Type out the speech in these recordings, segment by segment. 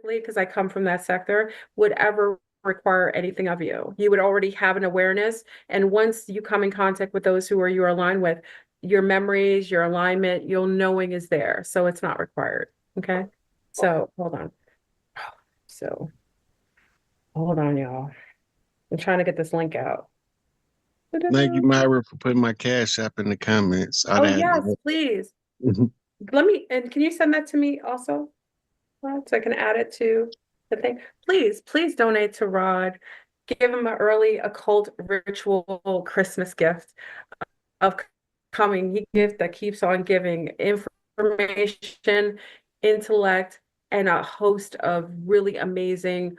automatically, because I come from that sector, would ever require anything of you. You would already have an awareness. And once you come in contact with those who are you're aligned with, your memories, your alignment, your knowing is there. So it's not required. Okay. So hold on. So hold on, y'all. I'm trying to get this link out. Thank you, Myra, for putting my cash app in the comments. I'd Oh, had yes, please. Let me, and can you send that to me also? So I can add it to the thing. Please donate to Rod. Give him an early occult ritual Christmas gift of coming. He gift that keeps on giving information, intellect, and a host of really amazing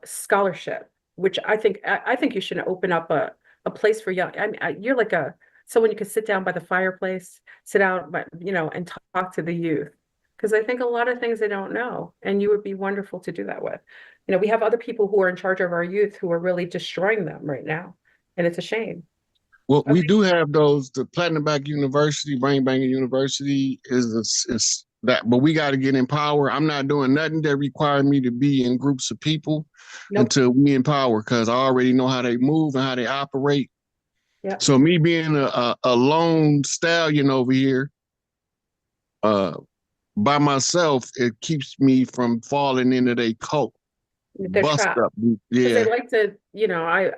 scholarship, which I think you should open up a place for young. I mean, you're like a someone you could sit down by the fireplace, sit out, but and talk to the youth. Because I think a lot of things they don't know, and you would be wonderful to do that with. We have other people who are in charge of our youth who are really destroying them right now, and it's a shame. Well, we Okay. do have those. The Platinum Back University, Brain Banking University is that, but we got to get in power. I'm not doing nothing that require me to be in groups of people Nope. until we in power, because I already know how they move and how they operate. Yeah. So me being a lone stallion over here, uh, by myself, it keeps me from falling into their cult. They're Bust trapped. up, Because they yeah. like to,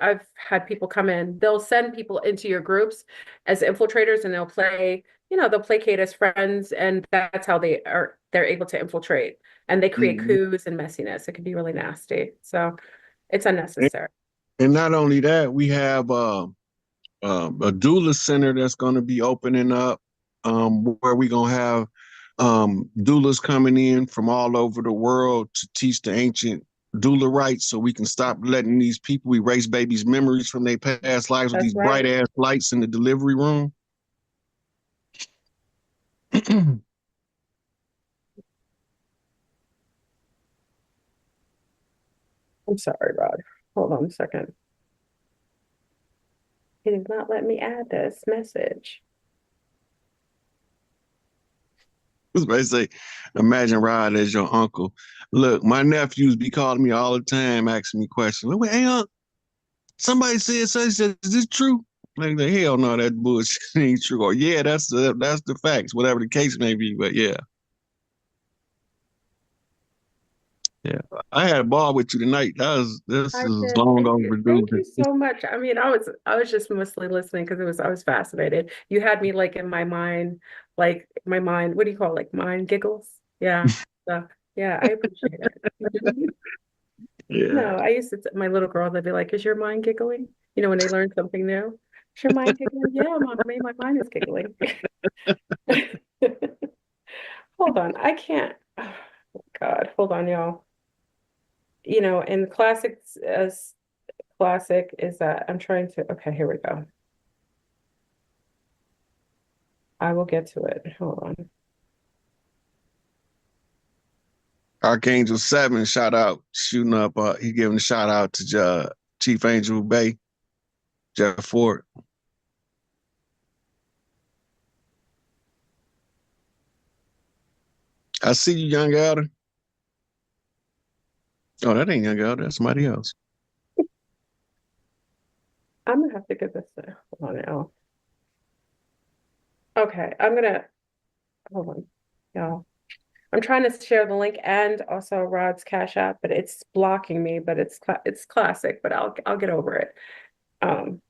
I've had people come in, they'll send people into your groups as infiltrators and they'll placate as friends, and that's how they're able to infiltrate. And they create Mhm. coups and messiness. It can be really nasty. So it's unnecessary. And not only that, we have a doula center that's going to be opening up, where we're going to have doulas coming in from all over the world to teach the ancient doula rites, so we can stop letting these people erase babies' memories from their past lives with That's these bright right. ass lights in the delivery room. I'm sorry, Rod. Hold on a second. He did not let me add this message. They say, imagine Rod as your uncle. Look, my nephews be calling me all the time, asking me questions. Like, hey, somebody said such. Is this true? Like the hell no, that bullshit ain't true. Or yeah, that's the facts, whatever the case may be. But yeah, yeah. I had a ball with you tonight. This I is did. long Thank you. overdue. Thank you so much. I mean, I was just mostly listening because I was fascinated. You had me like in my mind, what do you call it? Like mind giggles? Yeah. So yeah, I appreciate it. Yeah. No, I used to my little girl, they'd be like, "Is your mind giggling?" When they learn something new. Is your mind giggling? Yeah, mommy, my mind is giggling. Hold on. I can't. Oh, God, hold on, y'all. In classics as classic is that I'm trying to, okay, here we go. I will get to it. Hold on. Archangel 7, shout out, shooting up. He giving a shout out to Chief Angel Bay, Jeff Ford. I see you, young elder. Oh, that ain't young elder. That's somebody else. I'm gonna have to get this hold on now. Okay, I'm gonna hold on, y'all. I'm trying to share the link and also Rod's Cash App, but it's blocking me, but it's classic, but I'll get over it. Um,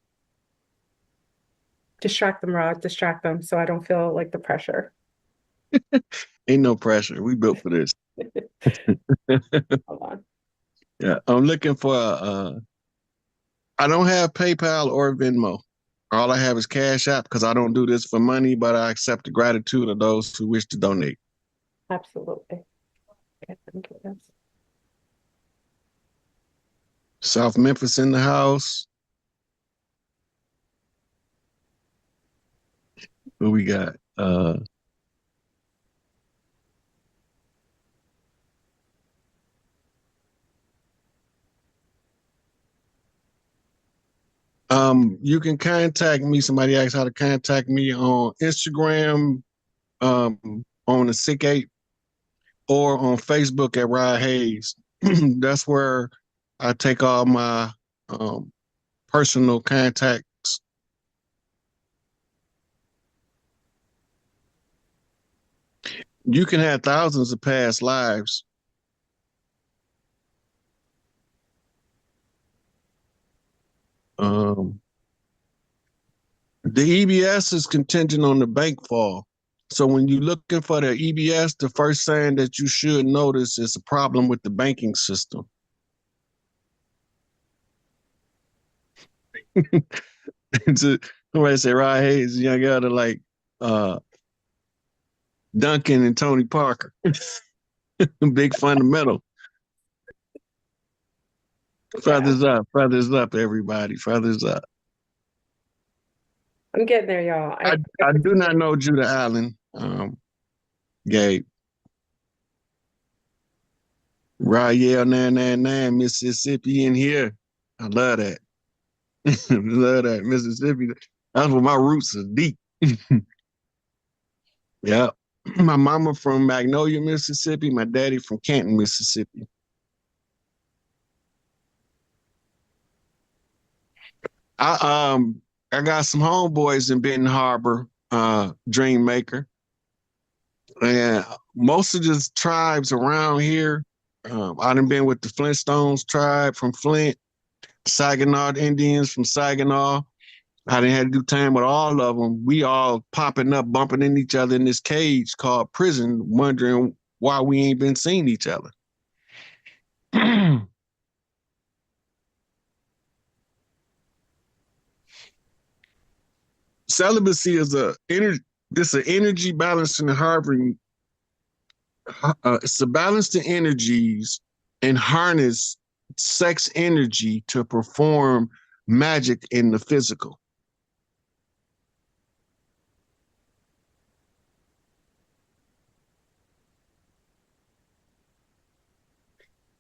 distract them, Rod, distract them so I don't feel like the pressure. Ain't no pressure. We built for this. Hold on. Yeah, I'm looking for. I don't have PayPal or Venmo. All I have is Cash App, because I don't do this for money, but I accept the gratitude of those who wish to donate. Absolutely. Okay, thank you. Yes. South Memphis in the house. Who we got? You can contact me. Somebody asked how to contact me on Instagram, on the Sick Eight. or on Facebook at Rod Hayes. That's where I take all my personal contacts. You can have thousands of past lives. Um, the EBS is contingent on the bank fall. So when you're looking for the EBS, the first sign that you should notice is a problem with the banking system. Somebody say, Rod Hayes, you gotta like Duncan and Tony Parker. Big fundamental. Feathers up, everybody. Feathers up. I'm getting there, y'all. I do not know Judah Allen, Gabe. Royale 999, Mississippi in here. I love that. Love that. Mississippi. That's where my roots are deep. Yeah. My mama from Magnolia, Mississippi. My daddy from Canton, Mississippi. I got some homeboys in Benton Harbor, Dream Maker. And most of the tribes around here, I done been with the Flintstones tribe from Flint, Saginaw Indians from Saginaw. I didn't have to do time with all of them. We all popping up, bumping in each other in this cage called prison, wondering why we ain't been seeing each other. Celibacy is it's an energy balancing and harboring. It's to balance the energies and harness sex energy to perform magic in the physical.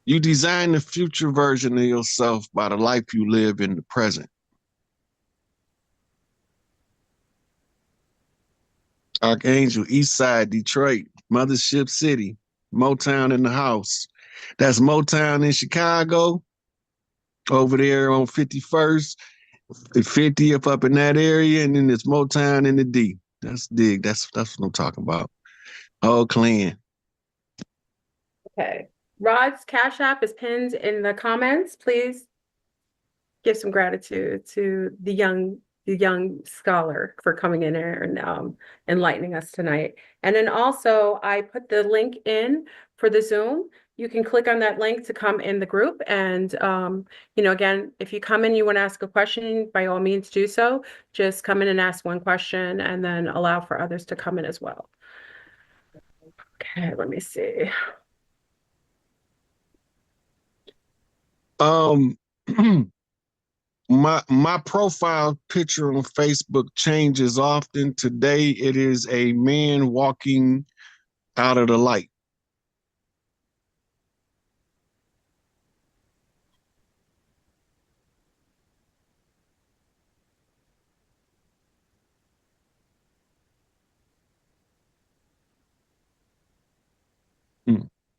You design the future version of yourself by the life you live in the present. Archangel, East Side, Detroit, Mothership City, Motown in the house. That's Motown in Chicago, over there on 51st, 50th up in that area, and then it's Motown in the D. That's dig. That's what I'm talking about. Oh, clean. Okay. Rod's Cash App is pinned in the comments. Please give some gratitude to the young scholar for coming in here and enlightening us tonight. And then also I put the link in for the Zoom. You can click on that link to come in the group. And again, if you come in, you want to ask a question, by all means do so. Just come in and ask one question and then allow for others to come in as well. Okay, let me see. My profile picture on Facebook changes often. Today it is a man walking out of the light.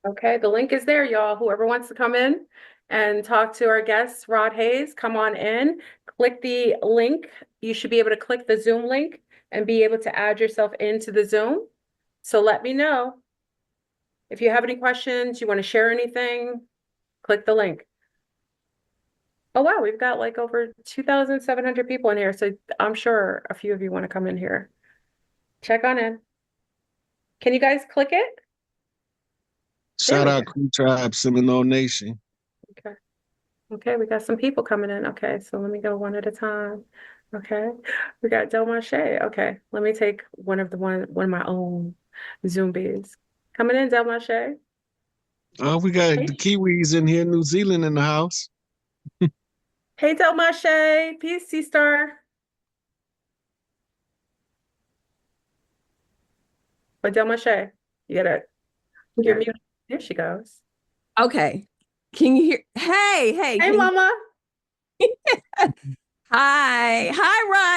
Okay, the link is there, y'all. Whoever wants to come in and talk to our guest, Rod Hayes, come on in. Click the link. You should be able to click the Zoom link and be able to add yourself into the Zoom. So let me know. If you have any questions, you want to share anything, click the link. Oh, wow, we've got like over 2,700 people in here. So I'm sure a few of you want to come in here. Check on in. Can you guys click it? Shout out Crew Tribe, Seminole Nation. Okay. Okay, we got some people coming in. Okay, so let me go one at a time. Okay, we got Del Mache. Okay, let me take one of my own Zombies. Coming in, Del Mache. Oh, we got the Kiwis in here, New Zealand in the house. Hey, Del Mache. Peace, C-Star. But Del Mache, you gotta hear me. There she goes. Okay. Can you hear? Hey, Hey, Mama. Hi,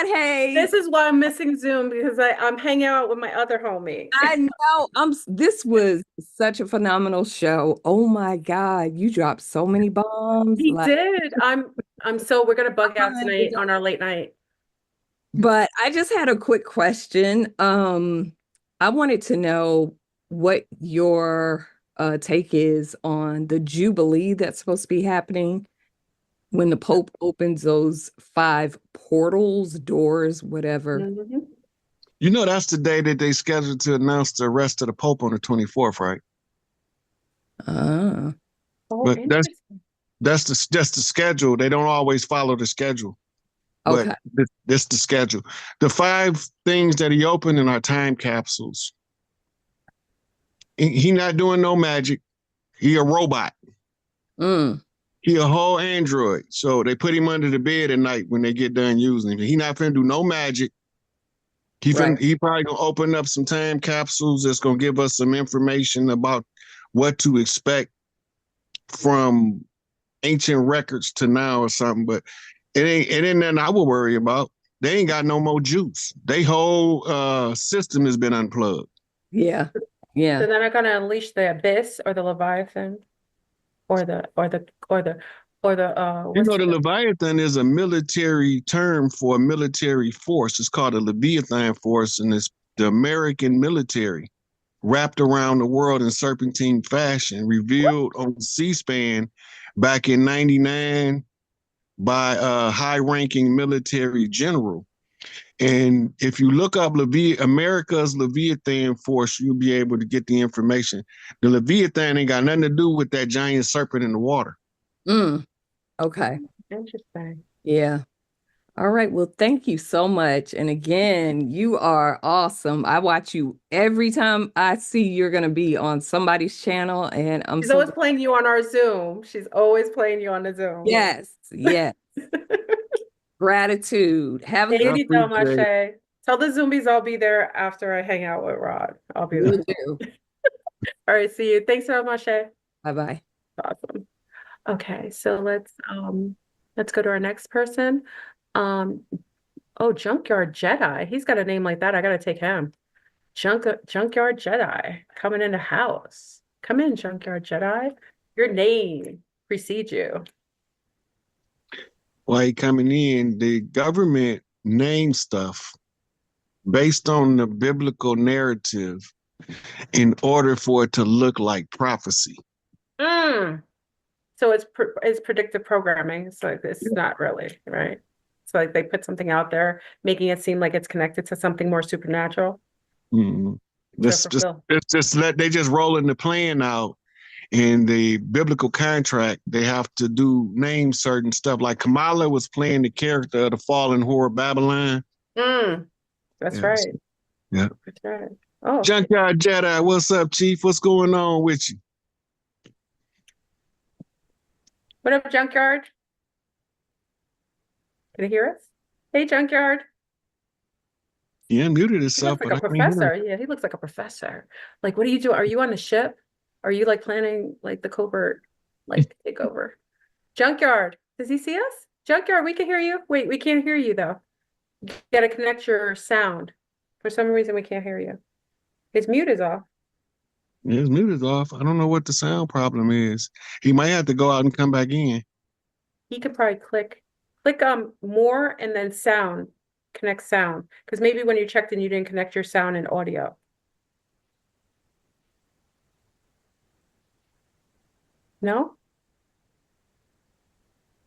Rod. Hey, This is why I'm missing Zoom because I'm hanging out with my other homie. I know. This was such a phenomenal show. Oh my God, you dropped so many bombs. He did. We're gonna bug out tonight But on our late night. I just had a quick question. I wanted to know what your take is on the Jubilee that's supposed to be happening when the Pope opens those five portals, doors, whatever. Mhm. You know, that's the day that they scheduled to announce the arrest of the Pope on the 24th, right? Ah, Oh, But interesting. that's the schedule. They don't always follow the schedule, but okay. that's the schedule. The five things that he opened in our time capsules. He not doing no magic. He a robot. Mm, He a whole android. So they put him under the bed at night when they get done using him. He not finna do no magic. right. He probably gonna open up some time capsules that's gonna give us some information about what to expect from ancient records to now or something. But it ain't nothing I would worry about. They ain't got no more juice. They whole system has been unplugged. Yeah. So Yeah. they're not gonna unleash the abyss or the Leviathan or the You know, what's the the Leviathan is a military term for a military force. It's called a Leviathan force, and it's the American military wrapped around the world in serpentine fashion, revealed on C-SPAN back in '99 by a high-ranking military general. And if you look up America's Leviathan force, you'll be able to get the information. The Leviathan ain't got nothing to do with that giant serpent in the water. Mm, okay. interesting. Yeah. All right. Well, thank you so much. And again, you are awesome. I watch you every time I see you're going to be on somebody's channel, and I'm She's so always playing you on our Zoom. She's always playing you on the Zoom. yes, yes. Gratitude. Have a I good Thank you so much, appreciate it. Shay. Tell the Zoomies I'll be there after I hang out with Rod. I'll be will there. do. All right, see you. Thanks so much, Shay. Bye-bye. Awesome. Okay, so let's go to our next person. Um oh, Junkyard Jedi. He's got a name like that. I gotta take him. Junkyard Jedi coming in the house. Come in, Junkyard Jedi. Your name precedes you. Like coming in, the government names stuff based on the biblical narrative in order for it to look like prophecy. Mm. So it's predictive programming. It's like it's not really, right? It's like they put something out there, making it seem like it's connected to something more supernatural Mm-hmm. to Let's just fulfill. let's just let they just rolling the plan out in the biblical contract. They have to do name certain stuff. Like Kamala was playing the character of the fallen whore Babylon. Mm, that's Yes. right. Yeah. That's right. Oh, Junkyard Jedi, what's up, Chief? What's going on with you? what up, Junkyard? Can you hear us? Hey, Junkyard. He unmuted He himself, looks like but a I can't hear him. professor. Yeah, he looks like a professor. Like, what are you doing? Are you on the ship? Are you like planning like the covert like takeover? Junkyard, does he see us? Junkyard, we can hear you. Wait, we can't hear you though. You gotta connect your sound. For some reason, we can't hear you. His mute is off. His mute is off. I don't know what the sound problem is. He might have to go out and come back in. He could probably click more and then sound, connect sound. Because maybe when you checked in, you didn't connect your sound and audio. No?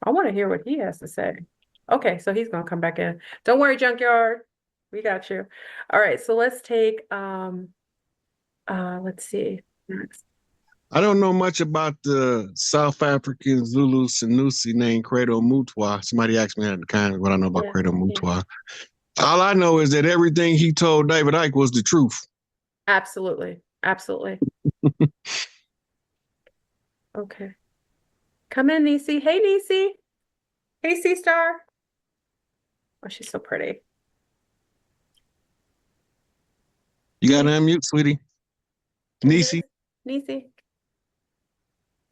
I want to hear what he has to say. Okay, so he's gonna come back in. Don't worry, Junkyard. We got you. All right, so let's take let's see next. I don't know much about the South African Zulu Sanusi named Credo Mutwa. Somebody asked me that in the comments what I know about Yeah, Credo yeah. Mutwa. All I know is that everything he told David Icke was the truth. Absolutely. Absolutely. Okay. Come in, Nisi. Hey, Nisi. Hey, C Star. Oh, she's so pretty. You got to Hey, unmute, sweetie. can you hear Nisi. us? Nisi. I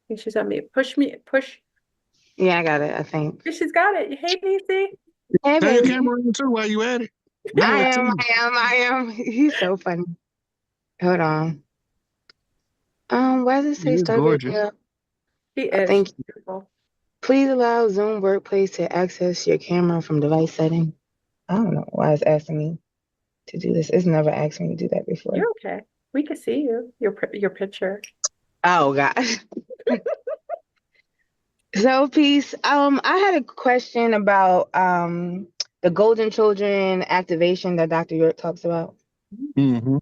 think she's on mute. Push me, push. Yeah, I got it, I think. She's got it. Hey, Nisi. Hey, Turn your baby. camera on too while you at it. We I want to am, see I am. He's so funny. Hold on. Why does it you. say You're start gorgeous. video? She I is. think She's beautiful. please allow Zoom Workplace to access your camera from device setting. I don't know why it's asking me to do this. It's never asked me to do that before. You're okay. We can see you. Your picture. Oh gosh. So peace. I had a question about the Golden Children activation that Dr. York talks about. Mm-hmm.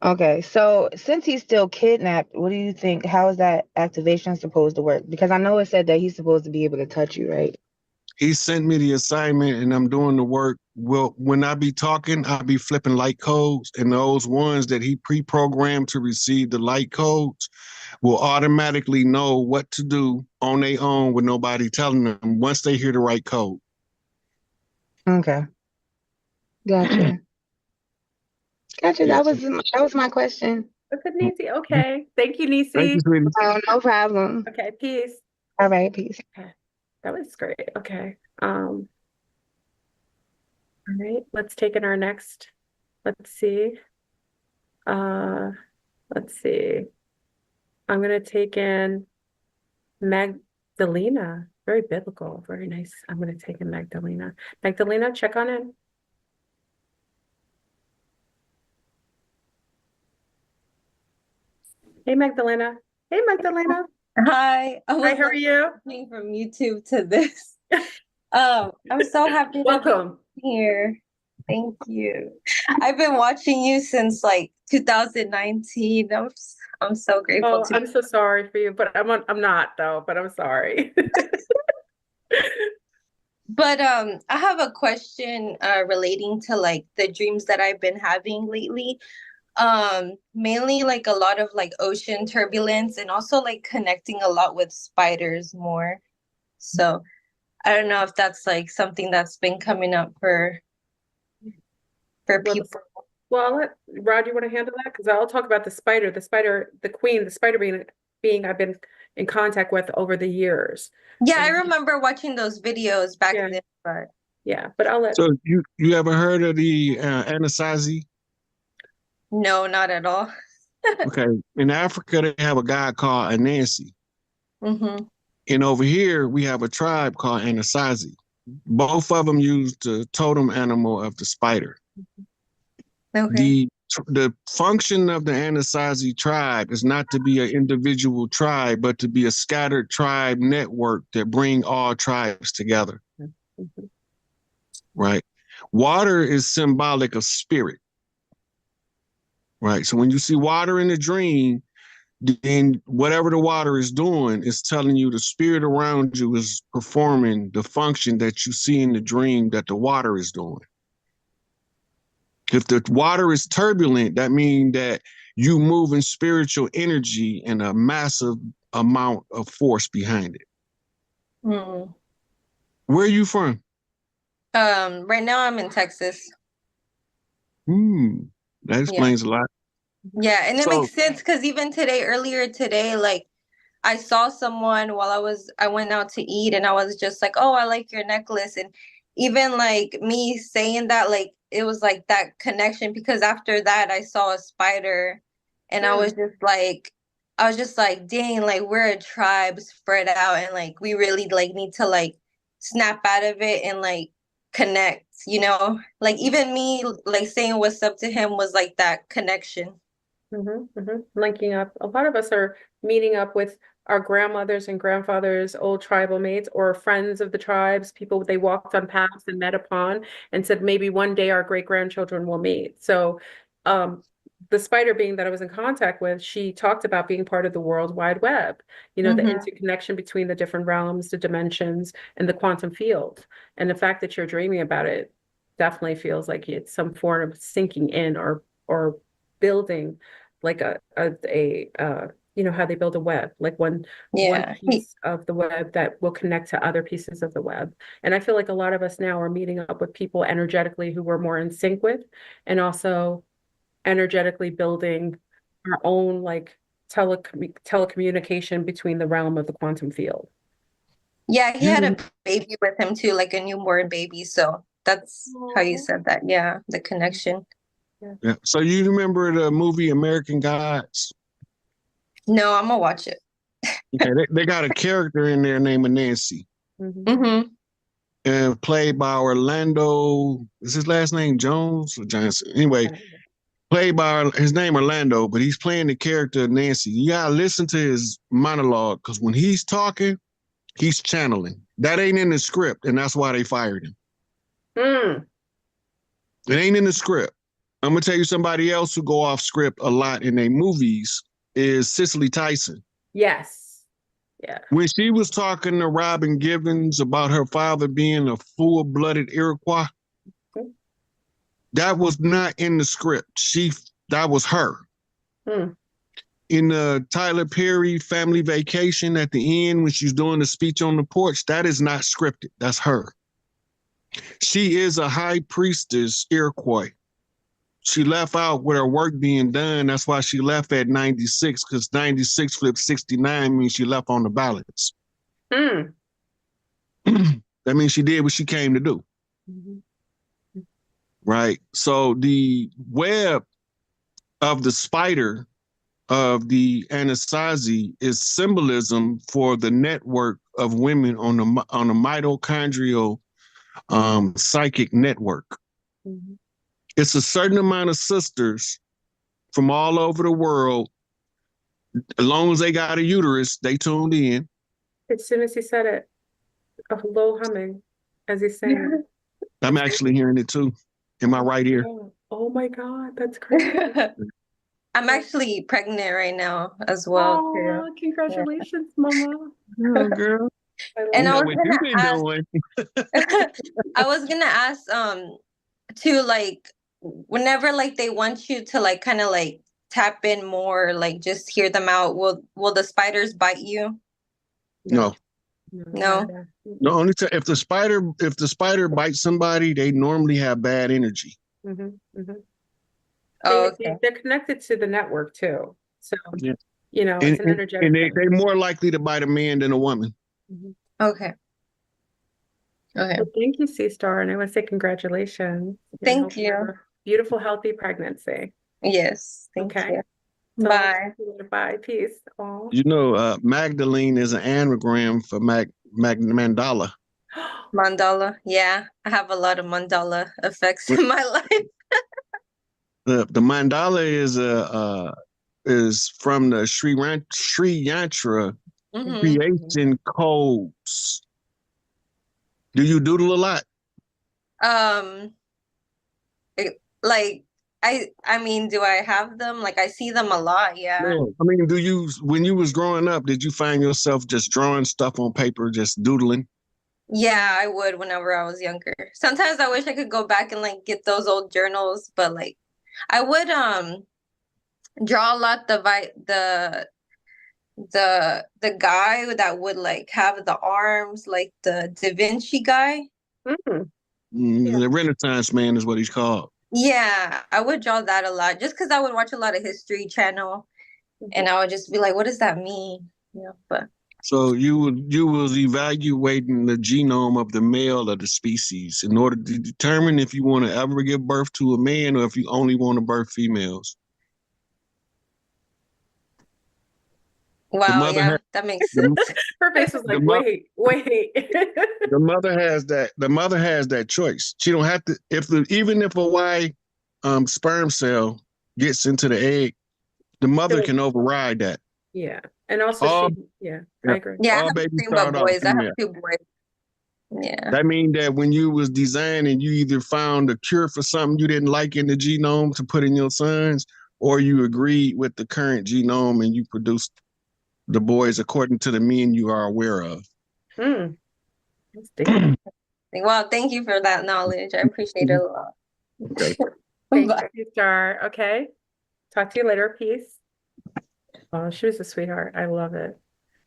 Okay, so since he's still kidnapped, what do you think? How is that activation supposed to work? Because I know it said that he's supposed to be able to touch you, right? He sent me the assignment and I'm doing the work. Well, when I be talking, I'll be flipping light codes, and those ones that he pre-programmed to receive the light codes will automatically know what to do on their own with nobody telling them once they hear the right code. Okay, gotcha. Gotcha. Yes. That was my question. Look at Nisi. Okay. Thank you, Thank you, Nisi. sweetie. Oh, no problem. Okay, peace. All right, peace. Okay. That was great. Okay. All right, let's take in our next. Let's see. Uh, let's see. I'm gonna take in Magdalena. Very biblical, very nice. I'm gonna take in Magdalena. Magdalena, check on in. Hey, Magdalena. Hey, Magdalena. Hi, I Hi, was how are like you? listening from YouTube to this. I'm so happy to Welcome. be here. Thank you. I've been watching you since like 2019. I'm so grateful Oh, to. I'm so sorry for you, but I'm not though, but I'm sorry. But I have a question relating to like the dreams that I've been having lately. Mainly like a lot of like ocean turbulence and also like connecting a lot with spiders more. So I don't know if that's like something that's been coming up for Well, people. well, I'll let Rod, you want to handle that? Because I'll talk about the spider, the queen, the spider being I've been in contact with over the years. Yeah, I And remember watching those videos back yeah, then, but yeah, but I'll let So you ever heard of the Anasazi? no, not at all. Okay, in Africa they have a god called Anansi, Mm-hmm. and over here we have a tribe called Anasazi. Both of them use the totem animal of the spider. Okay. The function of the Anasazi tribe is not to be an individual tribe, but to be a scattered tribe network that bring all tribes together. Mhm. Right? Water is symbolic of spirit. Right? So when you see water in a dream, then whatever the water is doing is telling you the spirit around you is performing the function that you see in the dream that the water is doing. If the water is turbulent, that means that you move in spiritual energy and a massive amount of force behind it. Mm. Where are you from? Right now I'm in Texas. That Yeah. explains a lot. Yeah, and it So, makes sense because even today, earlier today, like I saw someone while I went out to eat and I was just like, oh, I like your necklace. And even like me saying that, like it was like that connection because after that I saw a spider and I was just like, dang, like we're a tribe spread out and like we really like need to like snap out of it and like connect, you know? Like even me like saying what's up to him was like that connection. Linking up. A lot of us are meeting up with our grandmothers and grandfathers, old tribal mates, or friends of the tribes, people they walked on paths and met upon, and said maybe one day our great grandchildren will meet. So, the spider being that I was in contact with, she talked about being part of the World Wide Web, the interconnection between the different realms, the dimensions, and the quantum field. And the fact that you're dreaming about it definitely feels like it's some form of sinking in or building like how they build a web, like one Yeah. piece of the web that will connect to other pieces of the web. And I feel like a lot of us now are meeting up with people energetically who we're more in sync with, and also energetically building our own like telecommunication between the realm of the quantum field. Yeah, he You had a rem- baby with him too, like a newborn baby. So that's how you Aw. said that. Yeah, the connection. yeah. So you remember the movie American Gods? No, I'm gonna watch it. Okay, they got a character in there named Nancy, Mhm. Mm-hmm. and played by Orlando. Is his last name Jones or Johnson? Anyway, played by his name Orlando, but he's playing the character Nancy. You gotta listen to his monologue because when he's talking, he's channeling. That ain't in the script, and that's why they fired him. Mm, It ain't in the script. I'm gonna tell you somebody else who go off script a lot in their movies is Cicely Tyson. yes. Yeah. When she was talking to Robin Givens about her father being a full-blooded Iroquois, Okay. that was not in the script. That was her. Mm. In the Tyler Perry Family Vacation at the end when she's doing the speech on the porch, that is not scripted. That's her. She is a high priestess Iroquois. She left out with her work being done. That's why she left at 96, because 96 flipped 69 means she left on the balance. Mm. That means she did what she came to do, Mhm. right? So the web of the spider of the Anasazi is symbolism for the network of women on the mitochondrial psychic network. Mhm. It's a certain amount of sisters from all over the world. As long as they got a uterus, they tuned in. As soon as he said it, a low humming as he's saying it. I'm actually hearing it too in my right ear. Oh my God, that's crazy. I'm actually pregnant right now as well too. Oh, congratulations, Mama. Oh, girl. I You And love I know was what it. you've gonna been ask, doing. I was gonna ask, to like, whenever like they want you to like kind of like tap in more, like just hear them out, will the spiders bite you? No. No? Nada. No, only if the spider bites somebody, they normally have bad energy. Mhm, mhm. Oh, okay. They're connected to the network too. So, Yeah. it's an energetic And thing. they're more likely to bite a man than a woman. Mhm. Okay. Okay. Well, thank you, C Star, and I want to say congratulations. And Thank hope you. have a beautiful, healthy pregnancy. Yes. Thank Okay. you. So, Bye. bye. Peace. Aw. You know, Magdalene is an anagram for mandala. Mandala. Yeah. I have a lot of mandala effects in my life. The mandala is from the Sri Yantra Hmm. creation codes. Do you doodle a lot? Um, like I mean, do I have them? Like I see them a lot, yeah. No. I mean, when you was growing up, did you find yourself just drawing stuff on paper, just doodling? Yeah, I would whenever I was younger. Sometimes I wish I could go back and like get those old journals, but like I would draw a lot the guy that would like have the arms, like the Da Vinci guy. Mm, yeah. The Renaissance man is what he's called. Yeah, I would draw that a lot just because I would watch a lot of History Channel and Mhm. I would just be like, what does that mean? Yeah, but So you was evaluating the genome of the male of the species in order to determine if you want to ever give birth to a man or if you only want to birth females. The wow, mother yeah, has that makes the, sense. Her face was the, like, mo- wait. the mother has that choice. She don't have to even if a Y sperm cell gets into the egg, the mother can override that. Yeah. And also All I agree. Yeah, I all have babies nothing but start off boys. I have female. 2 boys. Yeah. That means that when you was designing, you either found a cure for something you didn't like in the genome to put in your sons, or you agreed with the current genome and you produced the boys according to the men you are aware of. Mm, that's deep. Well, thank you for that knowledge. I appreciate it a lot. Okay. Thanks, Bye. Star. Okay. Talk to you later. Peace. Oh, she was a sweetheart. I love it.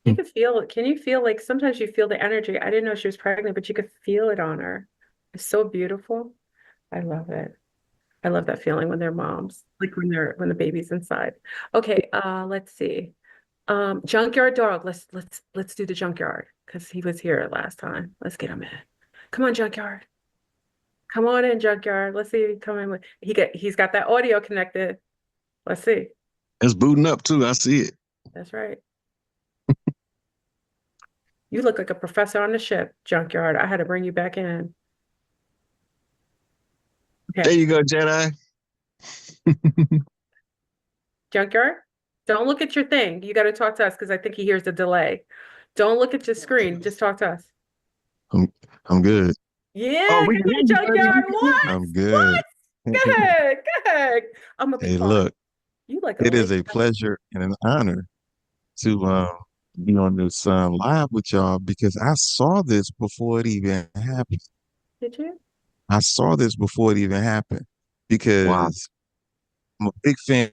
You could feel it. Can you feel like sometimes you feel the energy? I didn't know she was pregnant, but you could feel it on her. It's so beautiful. I love it. I love that feeling when they're moms, like when the baby's inside. Okay, let's see. Junkyard dog. Let's do the junkyard because he was here last time. Let's get him in. Come on, junkyard. Come on in, junkyard. Let's see if he come in with he's got that audio connected. Let's see. It's booting up too. I see it. That's right. You look like a professor on the ship, junkyard. I had to bring you back in. There Okay, you go, Jedi. junkyard. Don't look at your thing. You got to talk to us because I think he hears the delay. Don't look at your screen. Just talk to us. I'm good. Yeah, Oh, we come can hear in, you, baby. We junkyard. can hear you. I'm What? good. Go ahead. Go ahead. I'm gonna be Hey, quiet. look, You like a it is lady. a pleasure and an honor to be on this live with y'all because I saw this before it even happened. Did you? I saw this before it even happened Wow. because I'm a big fan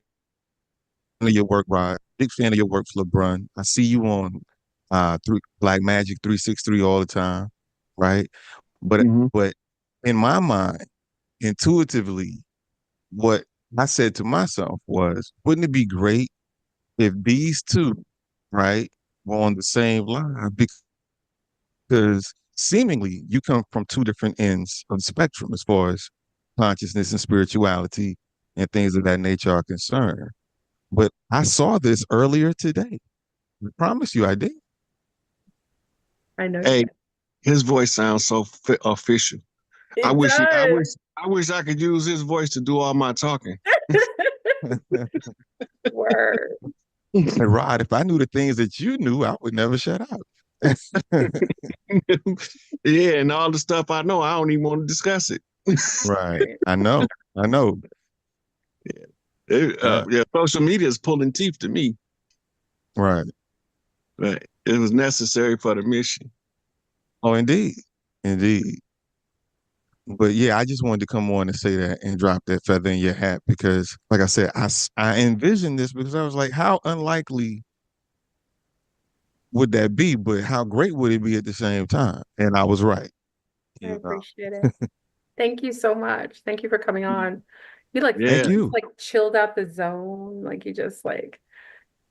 of your work, Rod. Big fan of your work, LeBron. I see you on Black Magic 363 all the time, right? But Mhm. but in my mind, intuitively, what I said to myself was, wouldn't it be great if these two, right, were on the same line? Because seemingly you come from two different ends of the spectrum as far as consciousness and spirituality and things of that nature are concerned. But I saw this earlier today. I promise you I did. I know you Hey, did. his voice sounds so official. I It wish does. I wish I could use his voice to do all my talking. Word. And Rod, if I knew the things that you knew, I would never shut up. Yeah, and all the stuff I know, I don't even want to discuss it. Right. I know. I know. Yeah. Yeah, social media is pulling teeth to me, Right. but it was necessary for the mission. Oh, indeed. Indeed. But yeah, I just wanted to come on and say that and drop that feather in your hat because, like I said, I envisioned this because I was like, how unlikely would that be? But how great would it be at the same time? And I was right. I You know. appreciate it. Thank you so much. Thank you for coming on. You Thank Yeah, you. like chilled out the zone. Like you just like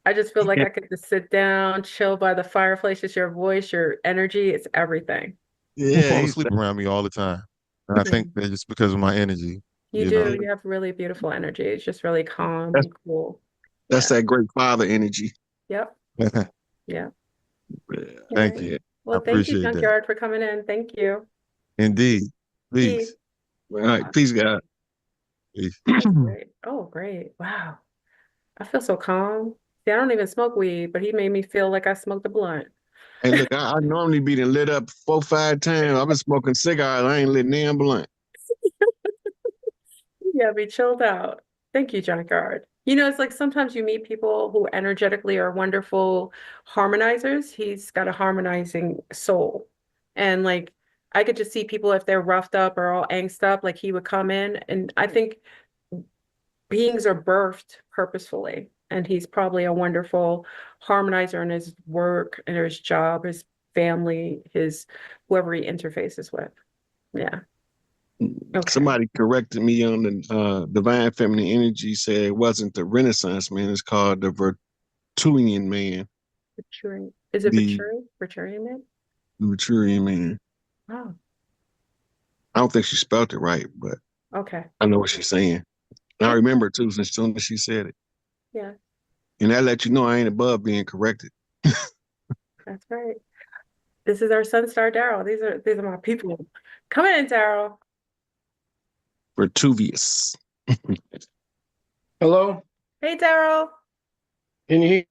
I just feel like yeah, I could just sit down, chill by the fireplace. Just your voice, your energy, it's everything. People yeah. fall asleep around me all the time. And I Yeah. think that just because of my energy, You you do. know. You have really beautiful energy. It's just really calm That's and cool. that's Yeah. that great father energy. Yep. Yeah. Yeah, All Thank right. you. yeah. I Well, thank you, appreciate that. Junkyard, for coming in. Thank you. Indeed. Peace. Peace. All right, peace, God. Peace. That's great. Oh, great. Wow. I feel so calm. See, I don't even smoke weed, but he made me feel like I smoked a blunt. Hey, look, I normally be done lit up 4, 5 times. I've been smoking cigars. I ain't lit damn blunt. Yeah, be chilled out. Thank you, Junkyard. You know, it's like sometimes you meet people who energetically are wonderful harmonizers. He's got a harmonizing soul. And like I could just see people if they're roughed up or all angst up, like he would come in. And I think beings are birthed purposefully. And he's probably a wonderful harmonizer in his work and his job, his family, his whoever he interfaces with. Yeah. Okay. Somebody corrected me on the divine feminine energy, said it wasn't the Renaissance man, it's called the Verturian man. Is it The Veturian man? Verturian man. Oh, I don't think she spelled it right, but okay. I know what she's saying. And I remember it too as soon as she said it. Yeah, And that let you know I ain't above being corrected. that's right. This is our sun star Daryl. These are my people. Come in, Daryl. Vertuvius. Hello, Hey, Daryl. can you hear?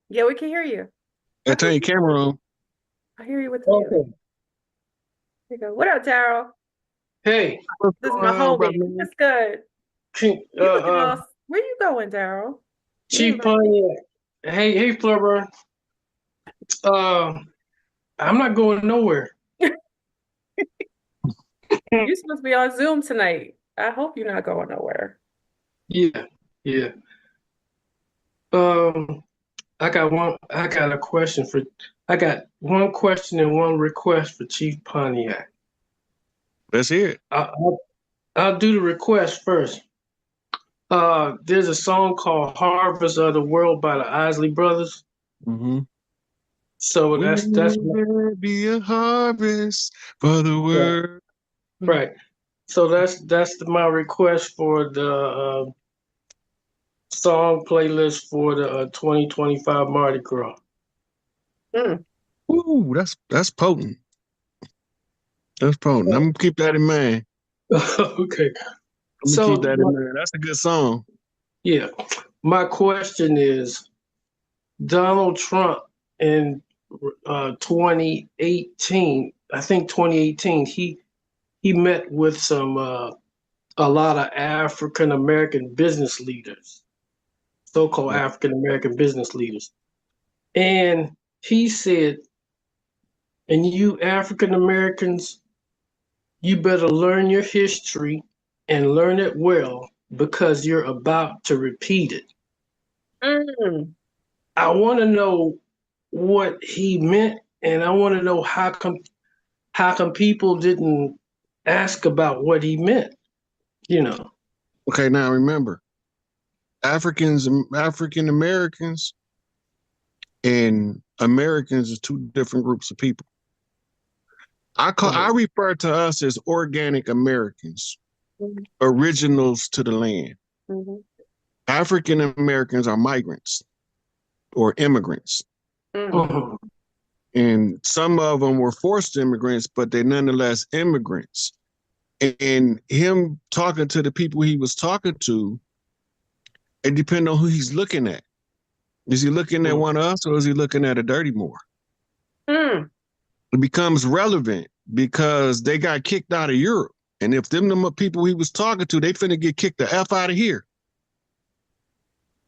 Yeah, we can hear you. I turn your camera on. I hear you with the mute. Okay. There you go. What up, Daryl? Hey, What's This is going my on, brother? homie. That's good. can, You looking all. Where you going, Daryl? You Chief invite- Pontiac. Hey, Flubber. I'm not going nowhere. You're supposed to be on Zoom tonight. I hope you're not going nowhere. Yeah. I got a question for. I got one question and one request for Chief Pontiac. Let's hear it. I'll do the request first. There's a song called "Harvest of the World" by the Isley Brothers. Mm-hmm. So that's Will there be a harvest for the right. word? Right. So that's my request for the song playlist for the 2025 Mardi Gras. Mm. Ooh, that's potent. That's potent. I'm gonna keep that in mind. Okay. I'm gonna keep So that in mind. That's a good song. yeah, my question is Donald Trump in 2018, I think 2018, he met with some a lot of African American business leaders, so-called Yeah. African American business leaders. And he said, and you African Americans, you better learn your history and learn it well because you're about to repeat it. Mm. I want to know what he meant, and I want to know how come people didn't ask about what he meant, you know. Okay, now remember, African Americans and Americans is two different groups of people. I refer to us as organic Americans, Mhm. originals to the land. Mhm. African Americans are migrants or immigrants. Mm. Mhm. And some of them were forced immigrants, but they're nonetheless immigrants. And him talking to the people he was talking to, it depends on who he's looking at. Is he looking at one of us or is he looking at a dirty Moor? Mm. It becomes relevant because they got kicked out of Europe. And if them people he was talking to, they finna get kicked the F out of here.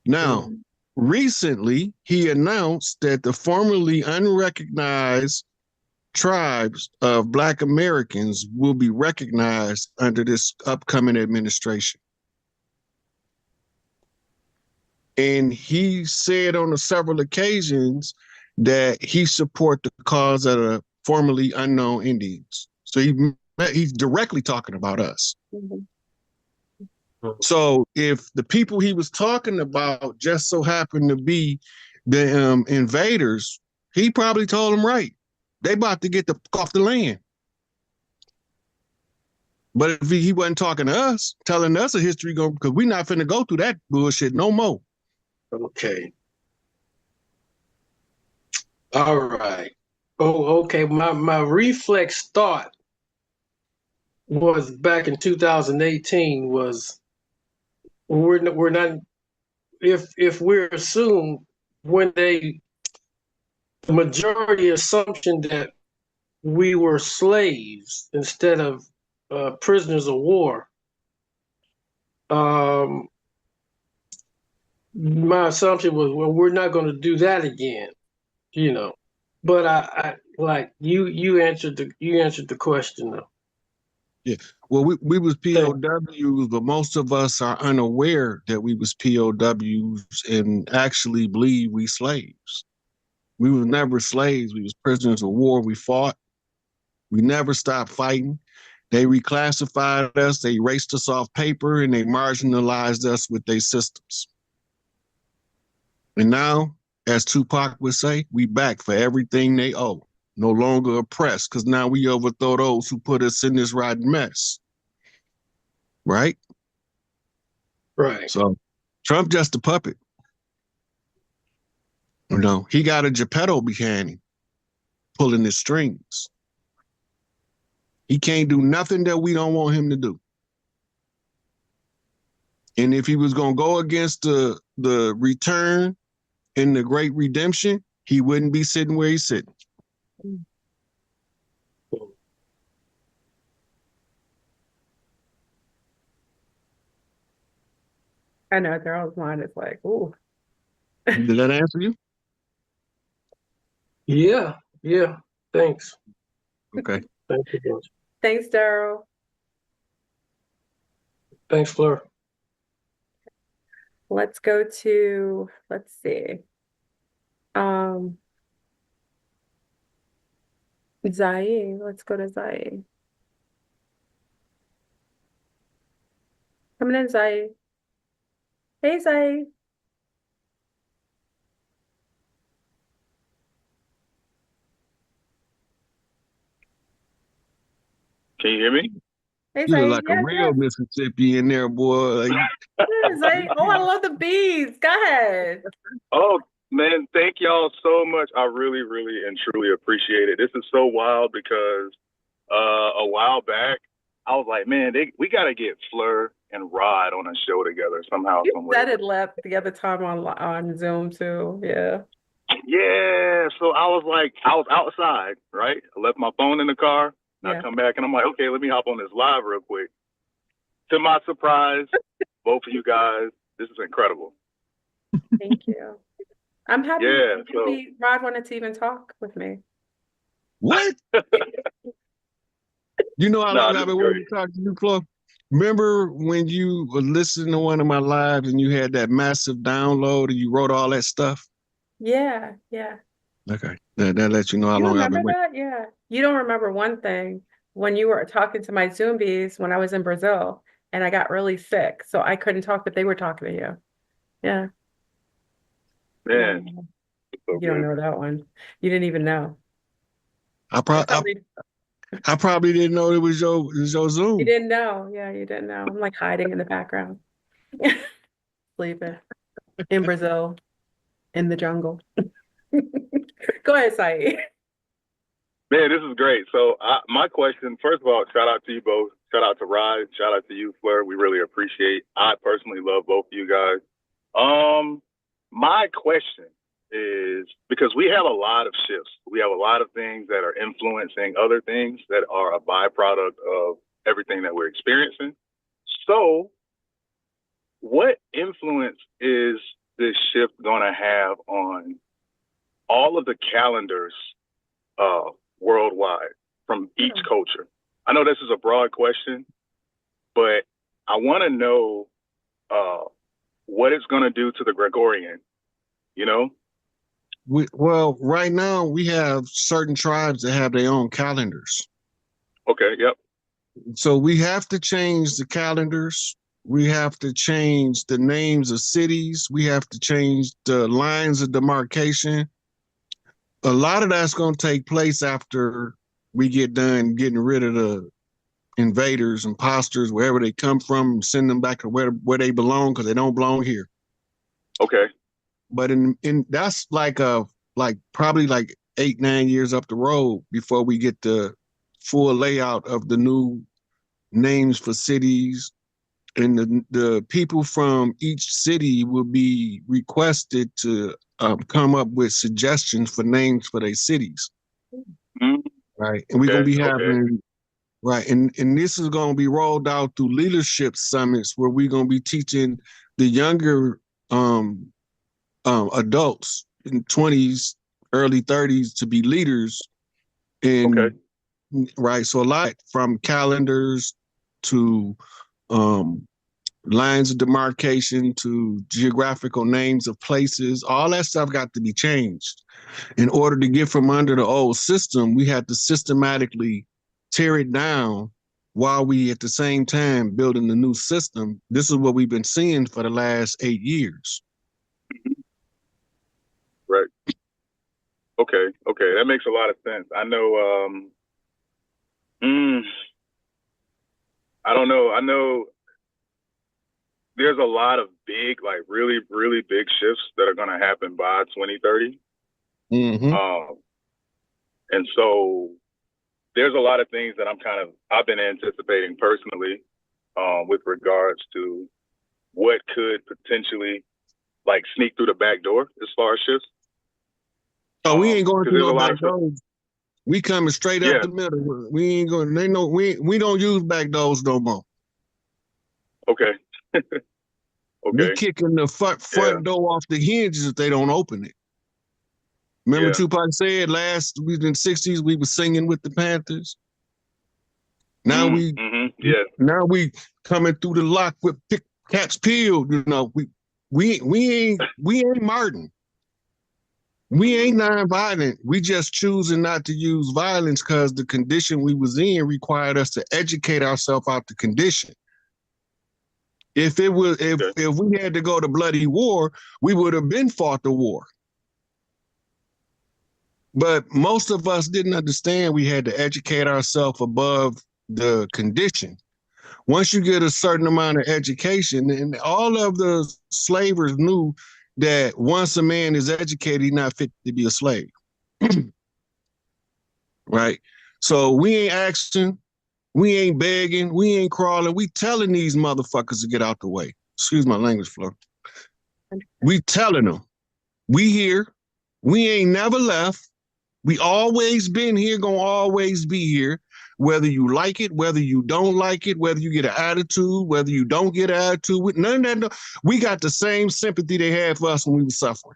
Now, recently, he announced that the formerly unrecognized tribes of Black Americans will be recognized under this upcoming administration. And he said on several occasions that he support the cause of the formerly unknown Indians. So he's directly talking about us. Mhm. So if the people he was talking about just so happened to be the invaders, he probably told them right. They about to get the off the land. But if he wasn't talking to us, telling us a history, because we're not finna go through that bullshit no more. Okay. All right. Oh, okay. My reflex thought was back in 2018 was we're not if we're assumed when they the majority assumption that we were slaves instead of prisoners of war. Um, my assumption was, well, we're not going to do that again, you know. But I like you answered the question though. Yeah. Well, we was Thank POWs, but most of us are unaware that we was POWs and actually believe we slaves. We was never slaves. We was prisoners of war. We fought. We never stopped fighting. They reclassified us. They erased us off paper and they marginalized us with their systems. And now, as Tupac would say, we back for everything they owe. No longer oppressed, because now we overthrow those who put us in this rotten mess. Right? right. So Trump just a puppet. You know, he got a Geppetto behind him, pulling his strings. He can't do nothing that we don't want him to do. And if he was gonna go against the return and the great redemption, he wouldn't be sitting where he's sitting. I know Daryl's mind is like, ooh. Did that answer you? Yeah, yeah. Thanks. Okay. Thank you, George. Thanks, Daryl. Thanks, Fleur. Let's go to, let's see. Um, Zai. Let's go to Zai. Coming in, Zai. Hey, Zai. Can you hear me? Hey, You look Saeed. like a Yes, real yes, Mississippi in there, boy. Like, yes, Saeed. Oh, I love the bees. Go ahead. Oh, man, thank y'all so much. I really, really and truly appreciate it. This is so wild because a while back, I was like, man, we got to get Fleur and Rod on a show together somehow, You some way. said it left the other time on Zoom too. Yeah. Yeah, so I was like, I was outside, right? I left my phone in the car. And Yeah. I come back and I'm like, okay, let me hop on this live real quick. To my surprise, both of you guys, this is incredible. Thank you. I'm happy. Yeah, I'm so happy Rod wanted to even talk with me. what? You know how nah, long this I've is been great. waiting to talk to you, Flo? Remember when you were listening to one of my lives and you had that massive download and you wrote all that stuff? Yeah, yeah. Okay. That lets you know how You long I've remember been waiting. that? Yeah. You don't remember one thing when you were talking to my Zumbies when I was in Brazil and I got really sick, so I couldn't talk, but they were talking to you. Yeah. Man, No, it's so you don't good. know that one. You didn't even know. I, I pro- I, probably I probably didn't know it was your You Zoom. didn't know. Yeah, you didn't know. I'm like hiding in the background, sleeping in Brazil, in the jungle. Go ahead, Saeed. Man, this is great. So my question, first of all, shout out to you both. Shout out to Rod. Shout out to you, Fleur. We really appreciate. I personally love both of you guys. My question is because we have a lot of shifts. We have a lot of things that are influencing other things that are a byproduct of everything that we're experiencing. So, what influence is this shift going to have on all of the calendars worldwide from each culture? I know this is a broad question, but I want to know what it's going to do to the Gregorian, you know? Well, right now we have certain tribes that have their own calendars. Okay, yep. So we have to change the calendars. We have to change the names of cities. We have to change the lines of demarcation. A lot of that's going to take place after we get done getting rid of the invaders, imposters, wherever they come from, and send them back to where they belong because they don't belong here. Okay. But in that's like probably like 8-9 years up the road before we get the full layout of the new names for cities, and the people from each city will be requested to come up with suggestions for names for their cities. Mm-hmm. Right, and we're gonna Okay, be okay. having right, and this is gonna be rolled out through leadership summits where we're gonna be teaching the younger adults in 20s, early 30s to be leaders. Okay. Right, so a lot from calendars to lines of demarcation to geographical names of places, all that stuff got to be changed. In order to get from under the old system, we had to systematically tear it down while we at the same time building the new system. This is what we've been seeing for the last 8 years. Right. Okay. Okay. That makes a lot of sense. I know, I don't know. I know there's a lot of big, like really, really big shifts that are going to happen by 2030. Mm-hmm. And so there's a lot of things that I've been anticipating personally with regards to what could potentially like sneak through the back door as far as shifts. Oh, we ain't going through there's no a lot back of doors. We coming straight up yeah. the middle. We ain't going. They know we don't use back doors no more. Okay. We Okay. kicking the front door off the hinges if they don't open it. Remember Tupac said we in the 60s we were singing with the Panthers. Now we coming through the lock with cats peeled. You know, we ain't Martin. We ain't non-violent. We just choosing not to use violence because the condition we was in required us to educate ourselves out the condition. If we had to go to bloody war, we would have been fought the war. But most of us didn't understand we had to educate ourselves above the condition. Once you get a certain amount of education, and all of the slavers knew that once a man is educated, he's not fit to be a slave. Right? So we ain't asking, we ain't begging, we ain't crawling. We telling these motherfuckers to get out the way. Excuse my language, Fleur. We telling them, we here. We ain't never left. We always been here, gonna always be here. Whether you like it, whether you don't like it, whether you get an attitude, whether you don't get an attitude, with none of that, we got the same sympathy they had for us when we were suffering.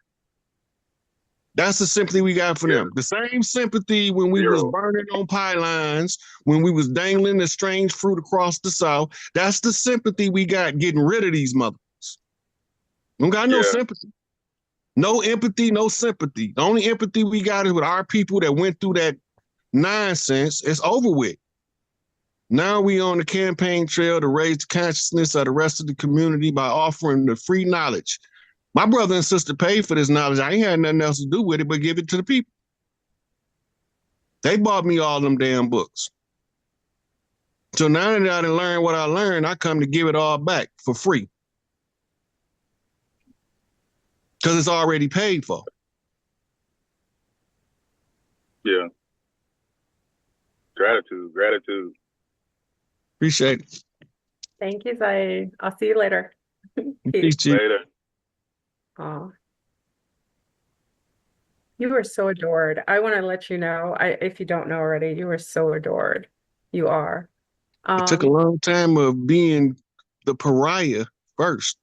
That's the sympathy we got for them. The same sympathy when we was burning on pylons, when we was dangling the strange fruit across the South. That's the sympathy we got getting rid of these mothers. We don't got no sympathy. No empathy, no sympathy. The only empathy we got is with our people that went through that nonsense. It's over with. Now we on the campaign trail to raise the consciousness of the rest of the community by offering the free knowledge. My brother and sister paid for this knowledge. I ain't had nothing else to do with it but give it to the people. They bought me all them damn books. So now that I done learned what I learned, I come to give it all back for free. Because it's already paid for. Yeah. Gratitude. Appreciate it. Thank you, Zaid. I'll see you later. Peace, Chief. Later. Oh, you were so adored. I want to let you know, if you don't know already, you were so adored. You are. It took a long time of being the pariah first.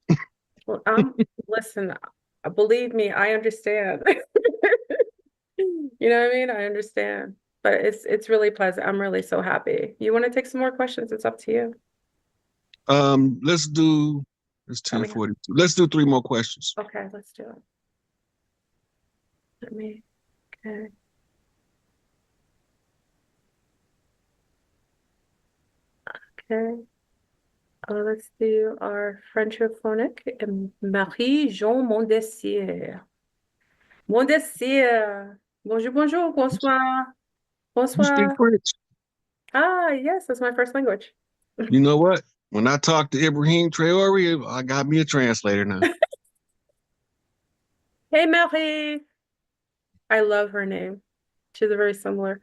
Well, listen, believe me, I understand. You know what I mean? I understand. But it's really pleasant. I'm really so happy. You want to take some more questions? It's up to you. Let's do, it's 10:42. Let's do 3 more questions. Okay, let's do it. Okay. Okay. Let's do our Francophonic. Marie-Jean Mondessier. Mondessier. Bonjour, bonjour, bonsoir. You speak Bonsoir. French? Yes, that's my first language. You know what? When I talk to Ibrahim Traore, I got me a translator now. Hey, Marie. I love her name. She's very similar.